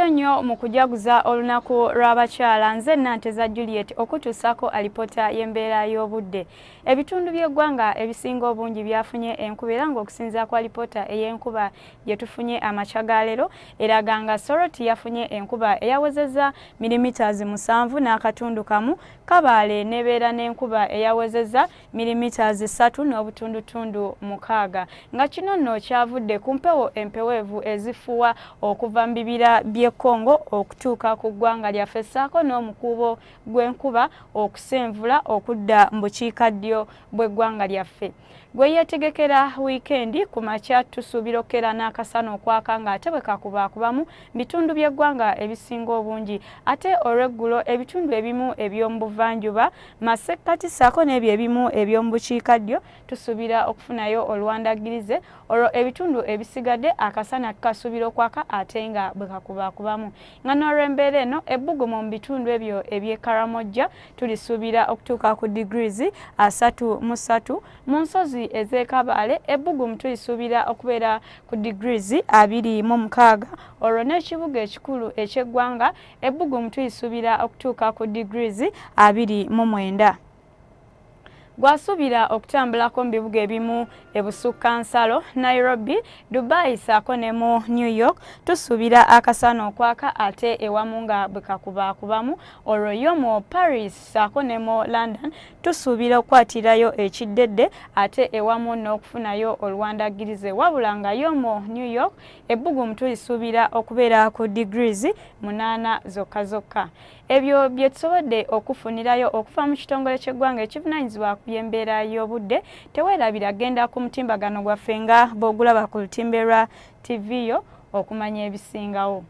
Tufaayo nnyo mu kujaguza olunaku lw'abakyala. Nze Nanteza Juliet okutuusako alipoota y'embeera y'obudde. Ebitundu by'eggwanga ebisinga obungi byafunye enkuba era ng'okusinziira ku alipoota ey'enkuba gye tufunye amakya ga leero eraga nga Soroti yafunye enkuba eyawezezza milimiters 7 n'akatundu kamu, Kabale nebeera n'enkuba eyawezezza milimiters 3 n'obutundutundu 6, nga kino nno kyavudde ku mpewo empeweevu ezifuwa okuva mu bibira by'e Congo okutuuka ku ggwanga lyaffe ssaako n'omukuubo gw'enkuba okusenvula okudda mu bukiikaddyo bw'eggwanga lyaffe. Gwe yeetegekera wiikendi ku makya tusuubira okukera n'akasana okwaka ng'ate bwe kakubaakubamu bitundu by'eggwanga ebisinga obungi, ate olw'eggulo ebitundu ebimu eby'omu buvanjuba, masekkati ssaako n'ebyo ebimu eby'omu bukiikaddyo tusuubira okufunayo oluwandagirize, olwo ebitundu ebisigadde akasana tukasuubira okwaka ate nga bwe kakubaakubamu. Nga n'olw'embeera eno ebbugumu mu bitundu ebyo eby'e Karamoja tulisuubira okutuuka ku degrees 33, mu nsozi ez'e Kabale ebbugumu tulisuubira okubeera ku degrees 26, olwo n'ekibuga ekikulu eky'eggwanga ebbugumu tulisuubira okutuuka ku degrees 29. Gwasuubira okutambulako mu bibuga ebimu ebusukkansalo Nairobi, Dubai ssaako ne mu New York tusuubira akasana okwaka ate ewamu nga bwe kakubaakubamu, olwo yo mu Paris ssaako ne mu London tusuubira okukwatirayo ekiddedde ate ewamu n'okufunayo oluwandagirize, wabula nga yo mu New York ebbugumu tulisuubira okubeera ku degrees 8 zokka zokka. Ebyo bye tusobodde okufunirayo okuva mu kitongole ky'eggwanga ekivunaanyizibwa ku by'embeera y'obudde. Teweerabira genda ku mutimbagano gwaffe nga bw'ogulaba ku lutimbe lwa TV yo okumanya ebisingawo.